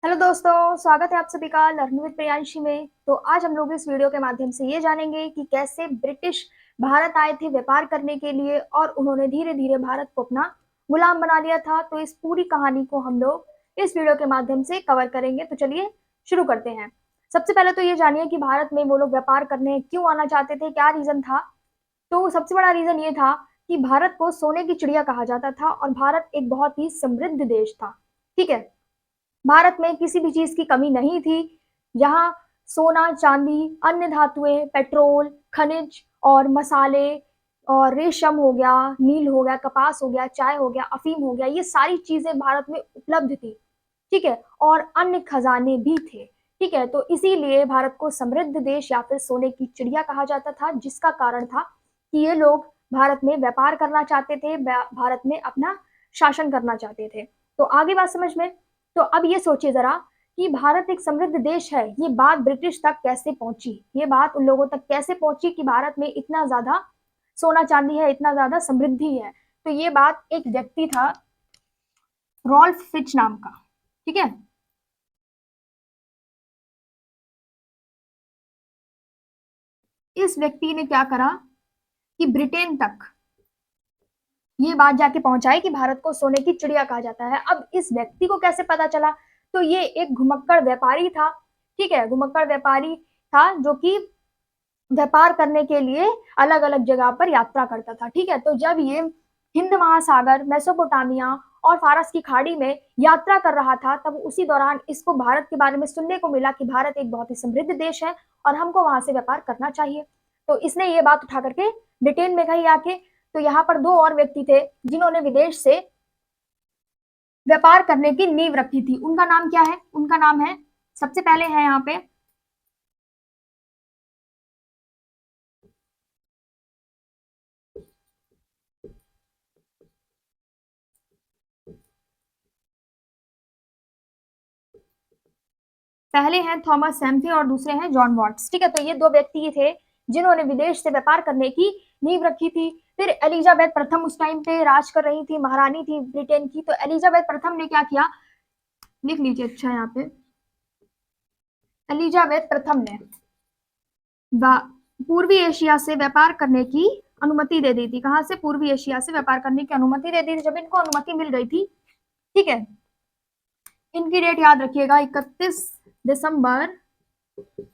Hello दोस्तों, स्वागत है आप सभी का लर्निंग विद प्रियांशी में। तो आज हम लोग इस वीडियो के माध्यम से ये जानेंगे कि कैसे ब्रिटिश भारत आए थे व्यापार करने के लिए और उन्होंने धीरे धीरे भारत को अपना गुलाम बना लिया था। तो इस पूरी कहानी को हम लोग इस वीडियो के माध्यम से कवर करेंगे। तो चलिए शुरू करते हैं। सबसे पहले तो ये जानिए कि भारत में वो लोग व्यापार करने क्यों आना चाहते थे, क्या रीजन था। तो सबसे बड़ा रीजन ये था कि भारत को सोने की चिड़िया कहा जाता था और भारत एक बहुत ही समृद्ध देश था। ठीक है, भारत में किसी भी चीज की कमी नहीं थी। यहाँ सोना, चांदी, अन्य धातुएं, पेट्रोल, खनिज और मसाले और रेशम हो गया, नील हो गया, कपास हो गया, चाय हो गया, अफीम हो गया, ये सारी चीजें भारत में उपलब्ध थी। ठीक है, और अन्य खजाने भी थे। ठीक है, तो इसीलिए भारत को समृद्ध देश या फिर सोने की चिड़िया कहा जाता था, जिसका कारण था कि ये लोग भारत में व्यापार करना चाहते थे, भारत में अपना शासन करना चाहते थे। तो आगे बात समझ में। तो अब ये सोचिए जरा कि भारत एक समृद्ध देश है, ये बात ब्रिटिश तक कैसे पहुंची, ये बात उन लोगों तक कैसे पहुंची कि भारत में इतना ज्यादा सोना चांदी है, इतना ज्यादा समृद्धि है। तो ये बात एक व्यक्ति था, रॉल्फ फिच नाम का। ठीक है, इस व्यक्ति ने क्या करा कि ब्रिटेन तक ये बात जाके पहुंचाई कि भारत को सोने की चिड़िया कहा जाता है। अब इस व्यक्ति को कैसे पता चला? तो ये एक घुमक्कड़ व्यापारी था। ठीक है, घुमक्कड़ व्यापारी था जो कि व्यापार करने के लिए अलग अलग जगह पर यात्रा करता था। ठीक है, तो जब ये हिंद महासागर, मेसोपोटामिया और फारस की खाड़ी में यात्रा कर रहा था, तब उसी दौरान इसको भारत के बारे में सुनने को मिला कि भारत एक बहुत ही समृद्ध देश है और हमको वहां से व्यापार करना चाहिए। तो इसने ये बात उठा करके ब्रिटेन में कही आके। तो यहाँ पर दो और व्यक्ति थे जिन्होंने विदेश से व्यापार करने की नींव रखी थी। उनका नाम क्या है? उनका नाम है, सबसे पहले है यहाँ पे, पहले हैं थॉमस सैम्पे और दूसरे हैं जॉन वॉट्स। ठीक है, तो ये दो व्यक्ति थे जिन्होंने विदेश से व्यापार करने की नींव रखी थी। फिर एलिजाबेथ प्रथम उस टाइम पे राज कर रही थी, महारानी थी ब्रिटेन की। तो एलिजाबेथ प्रथम ने क्या किया, लिख लीजिए अच्छा यहाँ पे। एलिजाबेथ प्रथम ने पूर्वी एशिया से व्यापार करने की अनुमति दे दी थी। कहाँ से? पूर्वी एशिया से व्यापार करने की अनुमति दे दी थी। जब इनको अनुमति मिल गई थी, ठीक है, इनकी डेट याद रखिएगा, 31 दिसंबर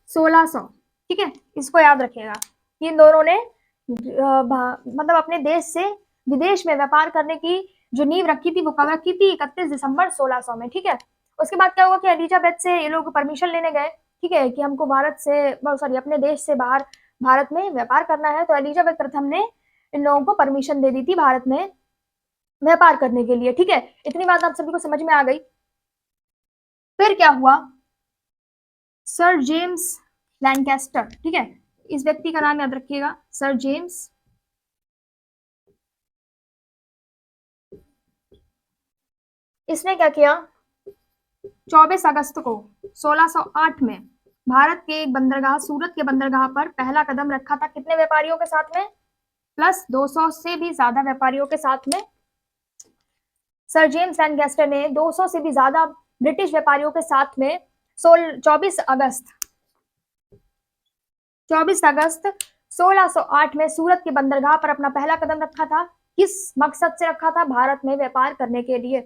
1600। ठीक है, इसको याद रखिएगा। इन दोनों ने मतलब अपने देश से विदेश में व्यापार करने की जो नींव रखी थी वो कब रखी थी? 31 दिसंबर 1600 में। ठीक है, उसके बाद क्या हुआ कि एलिजाबेथ से ये लोग परमिशन लेने गए। ठीक है, कि हमको भारत से, सॉरी, अपने देश से बाहर भारत में व्यापार करना है। तो एलिजाबेथ प्रथम ने इन लोगों को परमिशन दे दी थी भारत में व्यापार करने के लिए। ठीक है, इतनी बात आप सभी को समझ में आ गई। फिर क्या हुआ? Sir James Lancaster. ठीक है, इस व्यक्ति का नाम याद रखिएगा, सर जेम्स। इसने क्या किया? 24 अगस्त को 1608 में भारत के एक बंदरगाह, सूरत के बंदरगाह पर पहला कदम रखा था। कितने व्यापारियों के साथ में? प्लस 200 से भी ज्यादा व्यापारियों के साथ में सर जेम्स लैंकेस्टर ने 200 से भी ज्यादा ब्रिटिश व्यापारियों के साथ में 24 अगस्त 1608 में सूरत के बंदरगाह पर अपना पहला कदम रखा था। किस मकसद से रखा था? भारत में व्यापार करने के लिए।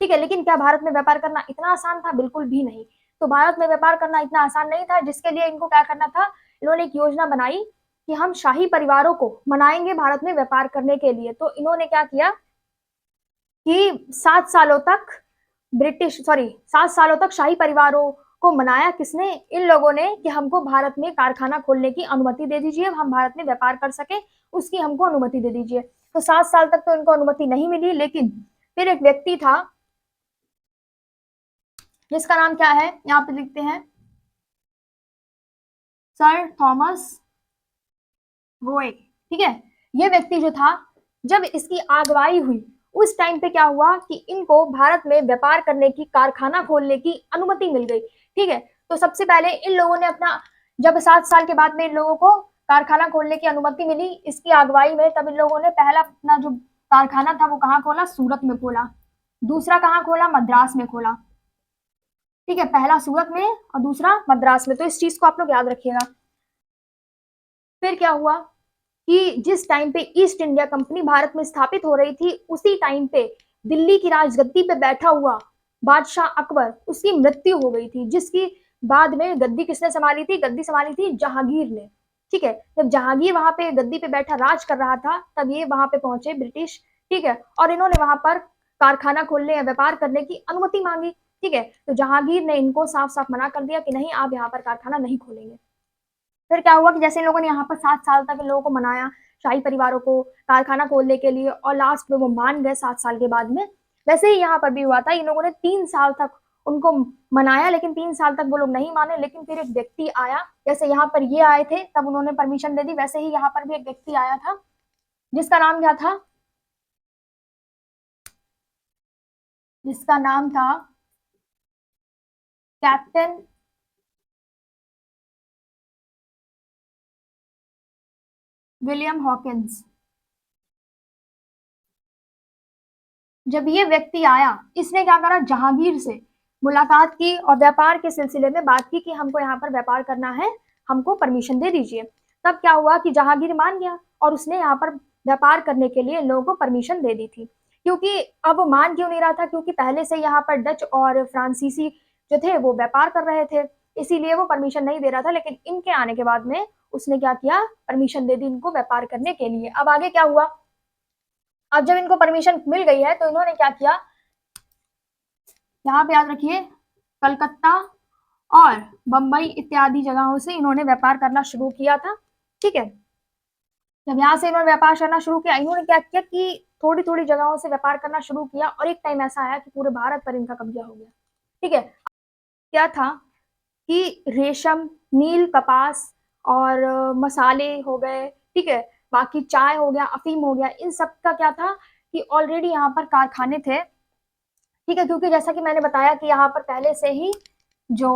ठीक है, लेकिन क्या भारत में व्यापार करना इतना आसान था? बिल्कुल भी नहीं। तो भारत में व्यापार करना इतना आसान नहीं था, जिसके लिए इनको क्या करना था, इन्होंने एक योजना बनाई कि हम शाही परिवारों को मनाएंगे भारत में व्यापार करने के लिए। तो इन्होंने क्या किया कि 7 सालों तक ब्रिटिश, सॉरी, 7 सालों तक शाही परिवारों को मनाया। किसने? इन लोगों ने, कि हमको भारत में कारखाना खोलने की अनुमति दे दीजिए, हम भारत में व्यापार कर सके, उसकी हमको अनुमति दे दीजिए। तो 7 साल तक तो इनको अनुमति नहीं मिली। लेकिन फिर एक व्यक्ति था जिसका नाम क्या है, यहाँ पे लिखते हैं, सर थॉमस रोए। ठीक है, ये व्यक्ति जो था, जब इसकी अगुवाई हुई उस टाइम पे क्या हुआ कि इनको भारत में व्यापार करने की, कारखाना खोलने की अनुमति मिल गई। ठीक है, तो सबसे पहले इन लोगों ने अपना, जब 7 साल के बाद में इन लोगों को कारखाना खोलने की अनुमति मिली इसकी अगुवाई में, तब इन लोगों ने पहला अपना जो कारखाना था वो कहाँ खोला? सूरत में खोला। दूसरा कहाँ खोला? मद्रास में खोला। ठीक है, पहला सूरत में और दूसरा मद्रास में, तो इस चीज को आप लोग याद रखिएगा। फिर क्या हुआ कि जिस टाइम पे ईस्ट इंडिया कंपनी भारत में स्थापित हो रही थी, उसी टाइम पे दिल्ली की राजगद्दी पे बैठा हुआ बादशाह अकबर, उसकी मृत्यु हो गई थी, जिसकी बाद में गद्दी किसने संभाली थी? गद्दी संभाली थी जहांगीर ने। ठीक है, जब जहांगीर वहां पे गद्दी पे बैठा राज कर रहा था, तब ये वहां पे पहुंचे ब्रिटिश। ठीक है, और इन्होंने वहां पर कारखाना खोलने या व्यापार करने की अनुमति मांगी। ठीक है, तो जहांगीर ने इनको साफ साफ मना कर दिया कि नहीं, आप यहाँ पर कारखाना नहीं खोलेंगे। फिर क्या हुआ कि जैसे इन लोगों ने यहाँ पर 7 साल तक इन लोगों को मनाया, शाही परिवारों को कारखाना खोलने के लिए, और लास्ट में वो मान गए 7 साल के बाद में। वैसे ही यहाँ पर भी हुआ था, इन लोगों ने 3 साल तक उनको मनाया, लेकिन 3 साल तक वो लोग नहीं माने। लेकिन फिर एक व्यक्ति आया, जैसे यहाँ पर ये आए थे तब उन्होंने परमिशन दे दी, वैसे ही यहाँ पर भी एक व्यक्ति आया था, जिसका नाम क्या था? जिसका नाम था कैप्टन विलियम हॉकिंस। जब ये व्यक्ति आया, इसने क्या करा? जहांगीर से मुलाकात की और व्यापार के सिलसिले में बात की कि हमको यहाँ पर व्यापार करना है, हमको परमिशन दे दीजिए। तब क्या हुआ कि जहांगीर मान गया और उसने यहाँ पर व्यापार करने के लिए लोगों को परमिशन दे दी थी। क्योंकि अब वो मान क्यों नहीं रहा था? क्योंकि पहले से यहाँ पर डच और फ्रांसीसी जो थे वो व्यापार कर रहे थे, इसीलिए वो परमिशन नहीं दे रहा था। लेकिन इनके आने के बाद में उसने क्या किया? परमिशन दे दी इनको व्यापार करने के लिए। अब आगे क्या हुआ? अब जब इनको परमिशन मिल गई है, तो इन्होंने क्या किया? यहाँ पे याद रखिए, कलकत्ता और बंबई इत्यादि जगहों से इन्होंने व्यापार करना शुरू किया था। ठीक है, जब यहाँ से इन्होंने व्यापार करना शुरू किया, इन्होंने क्या किया कि थोड़ी थोड़ी जगहों से व्यापार करना शुरू किया, और एक टाइम ऐसा आया कि पूरे भारत पर इनका कब्जा हो गया। ठीक है, क्या था कि रेशम, नील, कपास और मसाले हो गए। ठीक है, बाकी चाय हो गया, अफीम हो गया, इन सब का क्या था कि ऑलरेडी यहाँ पर कारखाने थे। ठीक है, क्योंकि जैसा कि मैंने बताया कि यहाँ पर पहले से ही जो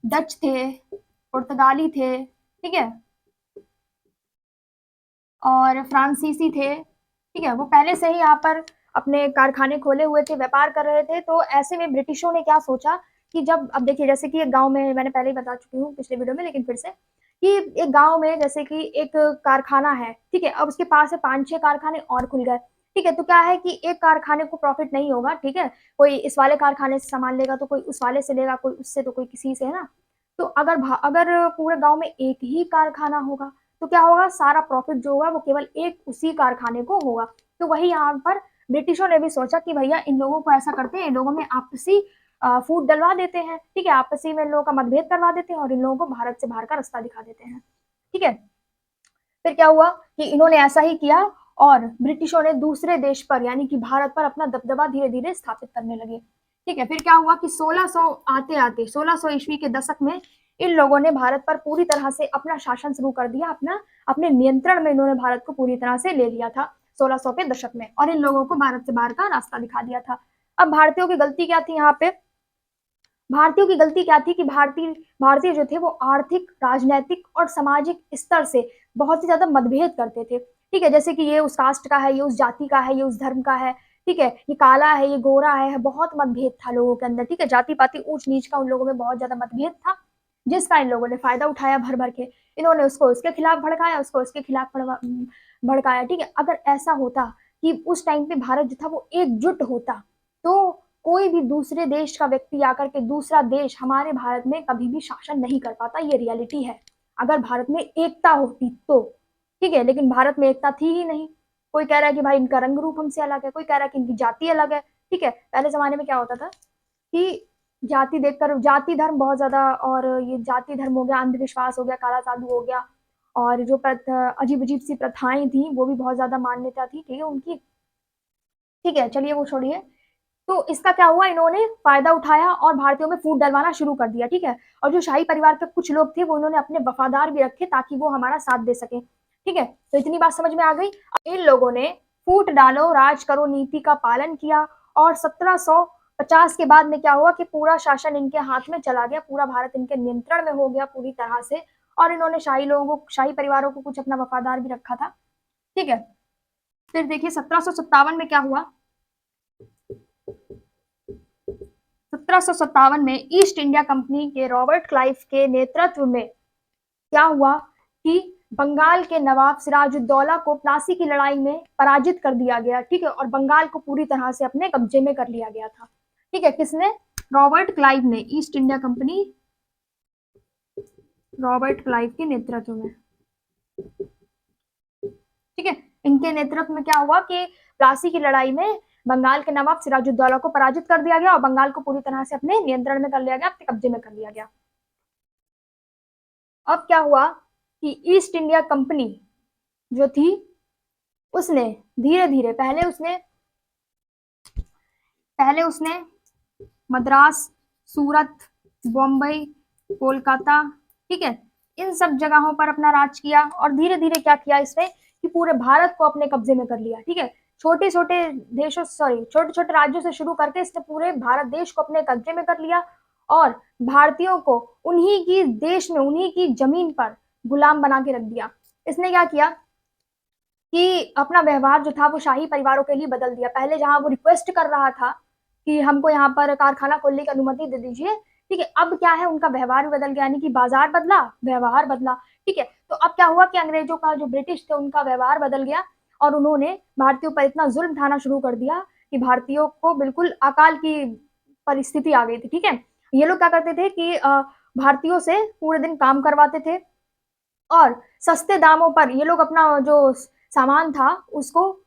डच थे, पुर्तगाली थे, ठीक है, और फ्रांसीसी थे, ठीक है, वो पहले से ही यहाँ पर अपने कारखाने खोले हुए थे, व्यापार कर रहे थे। तो ऐसे में ब्रिटिशों ने क्या सोचा कि जब, अब देखिए, जैसे कि एक गांव में, मैंने पहले ही बता चुकी हूँ पिछले वीडियो में, लेकिन फिर से, कि एक गांव में जैसे कि एक कारखाना है, ठीक है, अब उसके पास से 5-6 कारखाने और खुल गए। ठीक है, तो क्या है कि एक कारखाने को प्रॉफिट नहीं होगा। ठीक है, कोई इस वाले कारखाने से सामान लेगा तो कोई उस वाले से लेगा, कोई उससे तो कोई किसी से, है ना। तो अगर पूरे गांव में एक ही कारखाना होगा, तो क्या होगा? सारा प्रॉफिट जो होगा वो केवल एक उसी कारखाने को होगा। तो वही यहाँ पर ब्रिटिशों ने भी सोचा कि भैया इन लोगों को ऐसा करते हैं, इन लोगों में आपसी फूट डलवा देते हैं। ठीक है, आपसी में इन लोगों का मतभेद करवा देते हैं और इन लोगों को भारत से बाहर का रास्ता दिखा देते हैं। ठीक है, फिर क्या हुआ कि इन्होंने ऐसा ही किया, और ब्रिटिशों ने दूसरे देश पर, यानी कि भारत पर, अपना दबदबा धीरे धीरे स्थापित करने लगे। ठीक है, फिर क्या हुआ कि 1600 आते आते 1600 ईस्वी के दशक में इन लोगों ने भारत पर पूरी तरह से अपना शासन शुरू कर दिया, अपना अपने नियंत्रण में इन्होंने भारत को पूरी तरह से ले लिया था 1600 के दशक में, और इन लोगों को भारत से बाहर का रास्ता दिखा दिया था। अब भारतीयों की गलती क्या थी यहाँ पे? भारतीयों की गलती क्या थी कि भारतीय भारतीय जो थे वो आर्थिक, राजनैतिक और सामाजिक स्तर से बहुत ही ज्यादा मतभेद करते थे। ठीक है, जैसे कि ये उस कास्ट का है, ये उस जाति का है, ये उस धर्म का है। ठीक है, ये काला है, ये गोरा है, बहुत मतभेद था लोगों के अंदर। ठीक है, जाति पाति, ऊंच नीच का उन लोगों में बहुत ज्यादा मतभेद था, जिसका इन लोगों ने फायदा उठाया भर भर के। इन्होंने उसको उसके खिलाफ भड़काया, उसको उसके खिलाफ भड़काया। ठीक है, अगर ऐसा होता कि उस टाइम पे भारत जो था वो एकजुट होता, तो कोई भी दूसरे देश का व्यक्ति आकर के दूसरा देश हमारे भारत में कभी भी शासन नहीं कर पाता। ये रियलिटी है, अगर भारत में एकता होती तो। ठीक है, लेकिन भारत में एकता थी ही नहीं। कोई कह रहा है कि भाई इनका रंग रूप हमसे अलग है, कोई कह रहा है कि इनकी जाति अलग है। ठीक है, पहले जमाने में क्या होता था कि जाति देखकर, जाति धर्म बहुत ज्यादा, और ये जाति धर्म हो गया, अंधविश्वास हो गया, काला जादू हो गया, और जो अजीब अजीब सी प्रथाएं थी वो भी बहुत ज्यादा मान्यता थी, ठीक है, उनकी। ठीक है, चलिए वो छोड़िए। तो इसका क्या हुआ, इन्होंने फायदा उठाया और भारतीयों में फूट डलवाना शुरू कर दिया। ठीक है, और जो शाही परिवार के कुछ लोग थे वो इन्होंने अपने वफादार भी रखे, ताकि वो हमारा साथ दे सके। ठीक है, तो इतनी बात समझ में आ गई। इन लोगों ने फूट डालो राज करो नीति का पालन किया, और 1750 के बाद में क्या हुआ कि पूरा शासन इनके हाथ में चला गया, पूरा भारत इनके नियंत्रण में हो गया पूरी तरह से। और इन्होंने शाही लोगों को, शाही परिवारों को कुछ अपना वफादार भी रखा था। ठीक है, फिर देखिए 1757 में क्या हुआ। 1757 में ईस्ट इंडिया कंपनी के रॉबर्ट क्लाइव के नेतृत्व में क्या हुआ कि बंगाल के नवाब सिराजुद्दौला को प्लासी की लड़ाई में पराजित कर दिया गया, ठीक है, और बंगाल को पूरी तरह से अपने कब्जे में कर लिया गया था। ठीक है, किसने? रॉबर्ट क्लाइव ने, east India company Robert Clive के नेतृत्व में। ठीक है, इनके नेतृत्व में क्या हुआ कि प्लासी की लड़ाई में बंगाल के नवाब सिराजुद्दौला को पराजित कर दिया गया और बंगाल को पूरी तरह से अपने नियंत्रण में कर लिया गया, अपने कब्जे में कर लिया गया। अब क्या हुआ कि ईस्ट इंडिया कंपनी जो थी उसने धीरे धीरे पहले उसने मद्रास, सूरत, बॉम्बे, कोलकाता, ठीक है, इन सब जगहों पर अपना राज किया और धीरे धीरे क्या किया इसने कि पूरे भारत को अपने कब्जे में कर लिया। ठीक है, छोटे छोटे राज्यों से शुरू करके इसने पूरे भारत देश को अपने कब्जे में कर लिया और भारतीयों को उन्हीं की देश में, उन्हीं की जमीन पर गुलाम बना के रख दिया। इसने क्या किया कि अपना व्यवहार जो था वो शाही परिवारों के लिए बदल दिया। पहले जहां वो रिक्वेस्ट कर रहा था कि हमको यहाँ पर कारखाना खोलने की अनुमति दे दीजिए, ठीक है, अब क्या है, उनका व्यवहार भी बदल गया, यानी कि बाजार बदला, व्यवहार बदला। ठीक है, तो अब क्या हुआ कि अंग्रेजों का जो ब्रिटिश थे उनका व्यवहार बदल गया और उन्होंने भारतीयों पर इतना जुल्म ढाना शुरू कर दिया कि भारतीयों को बिल्कुल अकाल की परिस्थिति आ गई थी। ठीक है, ये लोग क्या करते थे कि भारतीयों से पूरे दिन काम करवाते थे और सस्ते दामों पर ये लोग अपना जो सामान था उसको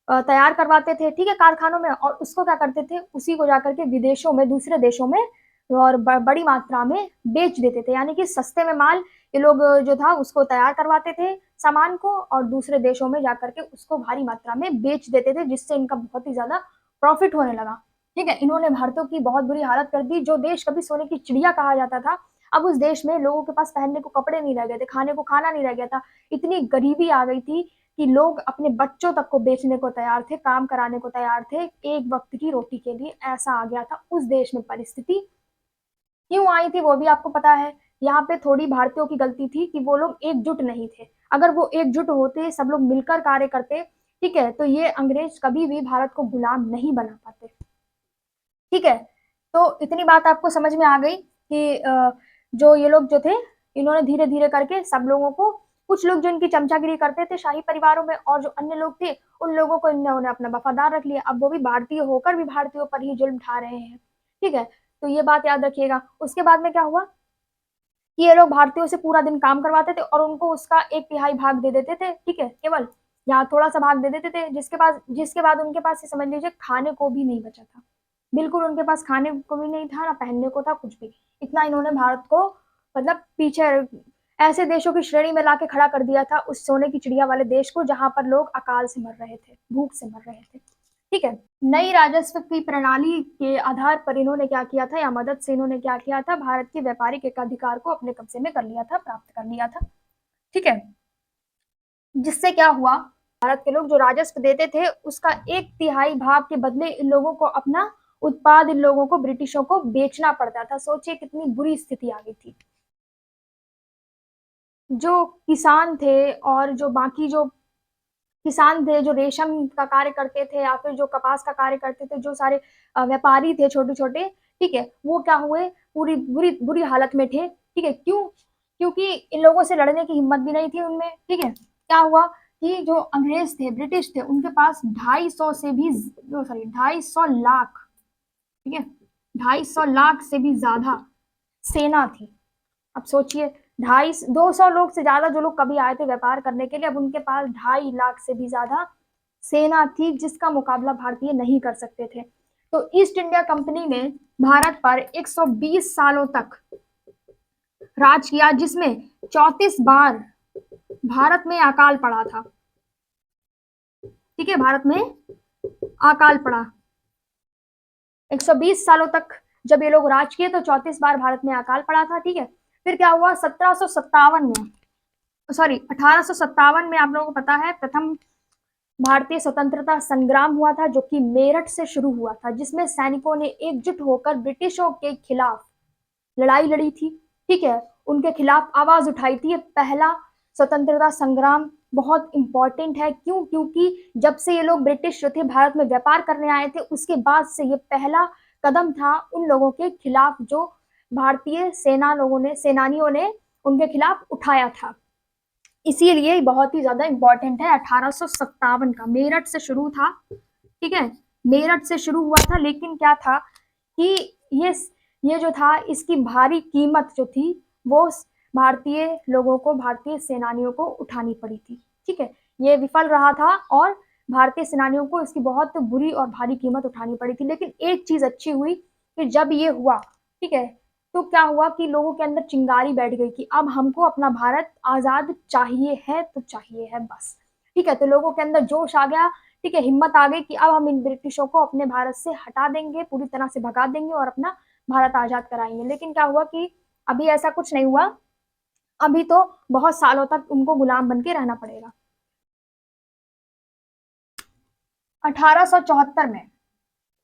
तैयार करवाते थे, ठीक है, कारखानों में, और उसको क्या करते थे, उसी को जाकर के विदेशों में, दूसरे देशों में और बड़ी मात्रा में बेच देते थे। यानी कि सस्ते में माल ये लोग जो था उसको तैयार करवाते थे सामान को और दूसरे देशों में जाकर के उसको भारी मात्रा में बेच देते थे, जिससे इनका बहुत ही ज्यादा प्रॉफिट होने लगा। ठीक है, इन्होंने भारतीयों की बहुत बुरी हालत कर दी। जो देश कभी सोने की चिड़िया कहा जाता था, अब उस देश में लोगों के पास पहनने को कपड़े नहीं रह गए थे, खाने को खाना नहीं रह गया था। इतनी गरीबी आ गई थी कि लोग अपने बच्चों तक को बेचने को तैयार थे, काम कराने को तैयार थे एक वक्त की रोटी के लिए। ऐसा आ गया था उस देश में परिस्थिति। क्यों आई थी वो भी आपको पता है। यहाँ पे थोड़ी भारतीयों की गलती थी कि वो लोग एकजुट नहीं थे। अगर वो एकजुट होते, सब लोग मिलकर कार्य करते, ठीक है, तो ये अंग्रेज कभी भी भारत को गुलाम नहीं बना पाते। ठीक है, तो इतनी बात आपको समझ में आ गई कि जो ये लोग जो थे इन्होंने धीरे धीरे करके सब लोगों को, कुछ लोग जो इनकी चमचागिरी करते थे शाही परिवारों में और जो अन्य लोग थे उन लोगों को इन्होंने अपना वफादार रख लिया। अब वो भी भारतीय होकर भी भारतीयों पर ही जुल्म ढा रहे हैं। ठीक है, तो ये बात याद रखिएगा। उसके बाद में क्या हुआ कि ये लोग भारतीयों से पूरा दिन काम करवाते थे और उनको उसका 1/3 भाग दे देते थे। ठीक है, केवल यहाँ थोड़ा सा भाग दे देते थे, जिसके बाद उनके पास, समझ लीजिए, खाने को भी नहीं बचा था। बिल्कुल उनके पास खाने को भी नहीं था, ना पहनने को था, कुछ भी। इतना इन्होंने भारत को मतलब पीछे ऐसे देशों की श्रेणी में लाके खड़ा कर दिया था, उस सोने की चिड़िया वाले देश को, जहां पर लोग अकाल से मर रहे थे, भूख से मर रहे थे। ठीक है, नई राजस्व की प्रणाली के आधार पर इन्होंने क्या किया था, या मदद से इन्होंने क्या किया था, भारत के व्यापारिक एकाधिकार को अपने कब्जे में कर लिया था, प्राप्त कर लिया था। ठीक है, जिससे क्या हुआ, भारत के लोग जो राजस्व देते थे उसका 1/3 भाग के बदले इन लोगों को अपना उत्पाद, इन लोगों को, ब्रिटिशों को बेचना पड़ता था। सोचिए कितनी बुरी स्थिति आ गई थी। जो किसान थे और जो बाकी जो किसान थे, जो रेशम का कार्य करते थे या फिर जो कपास का कार्य करते थे, जो सारे व्यापारी थे छोटे छोटे, ठीक है, वो क्या हुए, पूरी बुरी बुरी हालत में थे। ठीक है, क्यों? क्योंकि इन लोगों से लड़ने की हिम्मत भी नहीं थी उनमें। ठीक है, क्या हुआ कि जो अंग्रेज थे, ब्रिटिश थे, उनके पास 250 लाख, ठीक है, 250 लाख से भी ज्यादा सेना थी। अब सोचिए, 250 लोग से ज्यादा जो लोग कभी आए थे व्यापार करने के लिए, अब उनके पास 2.5 लाख से भी ज्यादा सेना थी, जिसका मुकाबला भारतीय नहीं कर सकते थे। तो ईस्ट इंडिया कंपनी ने भारत पर 120 सालों तक राज किया, जिसमें 34 बार भारत में अकाल पड़ा था। ठीक है, भारत में अकाल पड़ा। 120 सालों तक जब ये लोग राज किए तो 34 बार भारत में अकाल पड़ा था। ठीक है, फिर क्या हुआ, 1857 में आप लोगों को पता है प्रथम भारतीय स्वतंत्रता संग्राम हुआ था, जो कि मेरठ से शुरू हुआ था, जिसमें सैनिकों ने एकजुट होकर ब्रिटिशों के खिलाफ लड़ाई लड़ी थी। ठीक है, उनके खिलाफ आवाज उठाई थी। पहला स्वतंत्रता संग्राम बहुत इंपॉर्टेंट है। क्यों? क्योंकि जब से ये लोग ब्रिटिश जो थे भारत में व्यापार करने आए थे, उसके बाद से ये पहला कदम था उन लोगों के खिलाफ जो भारतीय सेनानियों ने उनके खिलाफ उठाया था। इसीलिए बहुत ही ज्यादा इंपॉर्टेंट है। 1857 का मेरठ से शुरू था, ठीक है, मेरठ से शुरू हुआ था, लेकिन क्या था कि ये ये जो था इसकी भारी कीमत जो थी वो भारतीय लोगों को, भारतीय सेनानियों को उठानी पड़ी थी, ठीक है। ये विफल रहा था और भारतीय सेनानियों को इसकी बहुत बुरी और भारी कीमत उठानी पड़ी थी। लेकिन एक चीज अच्छी हुई कि जब ये हुआ, ठीक है, तो क्या हुआ कि लोगों के अंदर चिंगारी बैठ गई कि अब हमको अपना भारत आजाद चाहिए है तो चाहिए है बस, ठीक है। तो लोगों के अंदर जोश आ गया, ठीक है, हिम्मत आ गई कि अब हम इन ब्रिटिशों को अपने भारत से हटा देंगे, पूरी तरह से भगा देंगे और अपना भारत आजाद कराएंगे। लेकिन क्या हुआ कि अभी ऐसा कुछ नहीं हुआ, अभी तो बहुत सालों तक उनको गुलाम बन के रहना पड़ेगा। 1874 में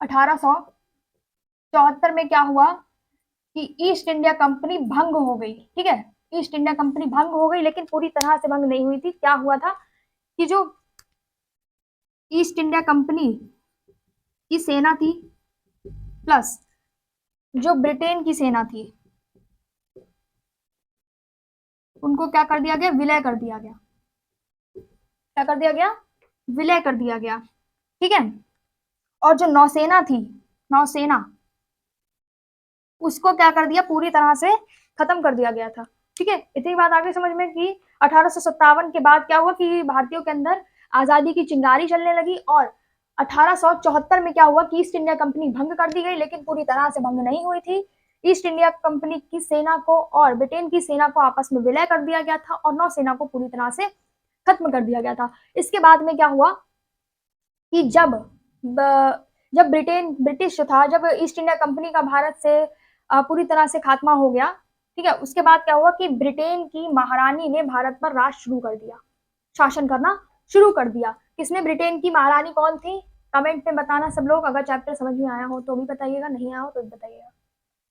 1874 में क्या हुआ कि ईस्ट इंडिया कंपनी भंग हो गई, ठीक है। ईस्ट इंडिया कंपनी भंग हो गई, लेकिन पूरी तरह से भंग नहीं हुई थी। क्या हुआ था कि जो ईस्ट इंडिया कंपनी की सेना थी प्लस जो ब्रिटेन की सेना थी, उनको क्या कर दिया गया, विलय कर दिया गया। क्या कर दिया गया, विलय कर दिया गया, ठीक है। और जो नौसेना थी, नौसेना, उसको क्या कर दिया, पूरी तरह से खत्म कर दिया गया था, ठीक है। इतनी बात आगे समझ में कि 1857 के बाद क्या हुआ कि भारतीयों के अंदर आजादी की चिंगारी चलने लगी। और 1874 में क्या हुआ कि ईस्ट इंडिया कंपनी भंग कर दी गई, लेकिन पूरी तरह से भंग नहीं हुई थी। ईस्ट इंडिया कंपनी की सेना को और ब्रिटेन की सेना को आपस में विलय कर दिया गया था और नौसेना को पूरी तरह से खत्म कर दिया गया था। इसके बाद में क्या हुआ कि जब ब्रिटिश जो था, जब ईस्ट इंडिया कंपनी का भारत से पूरी तरह से खात्मा हो गया, ठीक है, उसके बाद क्या हुआ कि ब्रिटेन की महारानी ने भारत पर राज शुरू कर दिया, शासन करना शुरू कर दिया। किसने, ब्रिटेन की महारानी कौन थी, कमेंट में बताना सब लोग। अगर चैप्टर समझ में आया हो तो भी बताइएगा, नहीं आया हो तो भी बताइएगा,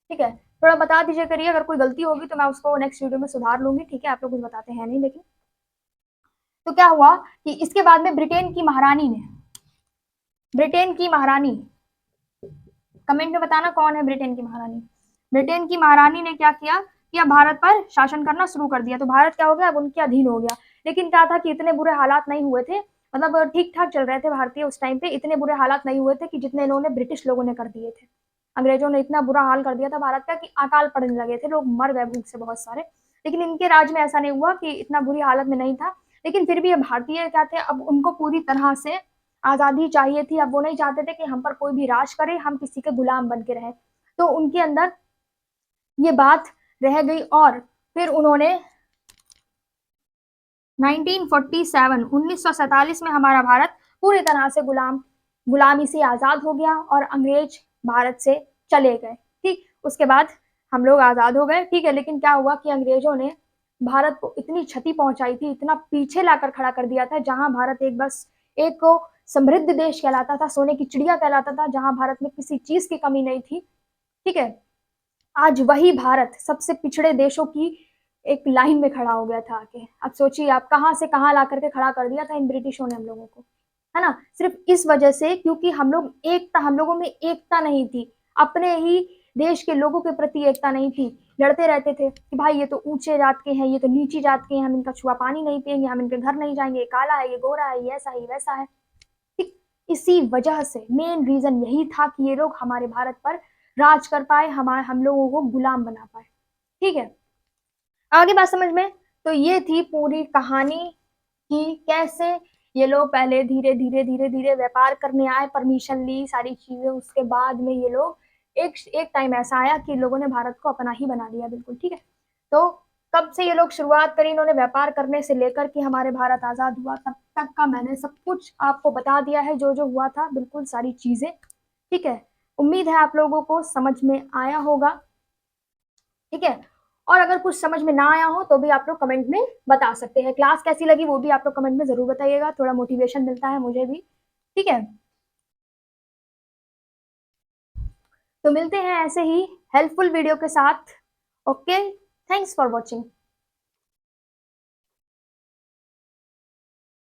ठीक है। थोड़ा बता दीजिए करिए, अगर कोई गलती होगी तो मैं उसको नेक्स्ट वीडियो में सुधार लूंगी, ठीक है। आप लोग कुछ बताते हैं नहीं लेकिन। तो क्या हुआ कि इसके बाद में ब्रिटेन की महारानी, कमेंट में बताना कौन है ब्रिटेन की महारानी। ब्रिटेन की महारानी ने क्या किया कि अब भारत पर शासन करना शुरू कर दिया। तो भारत क्या हो गया, अब उनके अधीन हो गया। लेकिन क्या था कि इतने बुरे हालात नहीं हुए थे, मतलब ठीक ठाक चल रहे थे भारतीय उस टाइम पे। इतने बुरे हालात नहीं हुए थे कि जितने इन्होंने ब्रिटिश लोगों ने कर दिए थे। अंग्रेजों ने इतना बुरा हाल कर दिया था भारत का कि अकाल पड़ने लगे थे, लोग मर गए भूख से बहुत सारे। लेकिन इनके राज में ऐसा नहीं हुआ, कि इतना बुरी हालत में नहीं था। लेकिन फिर भी ये भारतीय क्या थे, अब उनको पूरी तरह से आजादी चाहिए थी। अब वो नहीं चाहते थे कि हम पर कोई भी राज करे, हम किसी के गुलाम बन के रहे। तो उनके अंदर ये बात रह गई। और फिर उन्होंने 1947 में हमारा भारत पूरी तरह से गुलामी से आजाद हो गया और अंग्रेज भारत से चले गए, ठीक। उसके बाद हम लोग आजाद हो गए, ठीक है। लेकिन क्या हुआ कि अंग्रेजों ने भारत को इतनी क्षति पहुंचाई थी, इतना पीछे लाकर खड़ा कर दिया था। जहां भारत एक समृद्ध देश कहलाता था, सोने की चिड़िया कहलाता था, जहां भारत में किसी चीज की कमी नहीं थी, ठीक है, आज वही भारत सबसे पिछड़े देशों की एक लाइन में खड़ा हो गया था आके। अब सोचिए आप, कहां से कहां ला करके खड़ा कर दिया था इन ब्रिटिशों ने हम लोगों को, है ना। सिर्फ इस वजह से, क्योंकि हम लोगों में एकता नहीं थी, अपने ही देश के लोगों के प्रति एकता नहीं थी। लड़ते रहते थे कि भाई ये तो ऊंचे जात के हैं, ये तो नीची जात के हैं, हम इनका छुआ पानी नहीं पियेंगे, हम इनके घर नहीं जाएंगे, ये काला है, ये गोरा है, ये ऐसा है, वैसा है, ठीक। इसी वजह से मेन रीजन यही था कि ये लोग हमारे भारत पर राज कर पाए, हम लोगों को गुलाम बना पाए, ठीक है। आगे बात समझ में। तो ये थी पूरी कहानी कि कैसे ये लोग पहले धीरे धीरे धीरे धीरे व्यापार करने आए, परमिशन ली, सारी चीजें। उसके बाद में ये लोग एक टाइम ऐसा आया कि लोगों ने भारत को अपना ही बना लिया, बिल्कुल, ठीक है। तो कब से ये लोग शुरुआत करी इन्होंने व्यापार करने से लेकर के हमारे भारत आजाद हुआ तब तक का मैंने सब कुछ आपको बता दिया है, जो जो हुआ था, बिल्कुल सारी चीजें, ठीक है। उम्मीद है आप लोगों को समझ में आया होगा, ठीक है। और अगर कुछ समझ में ना आया हो तो भी आप लोग कमेंट में बता सकते हैं। क्लास कैसी लगी वो भी आप लोग कमेंट में जरूर बताइएगा, थोड़ा मोटिवेशन मिलता है मुझे भी, ठीक है। तो मिलते हैं ऐसे ही हेल्पफुल वीडियो के साथ। Okay, thanks for watching.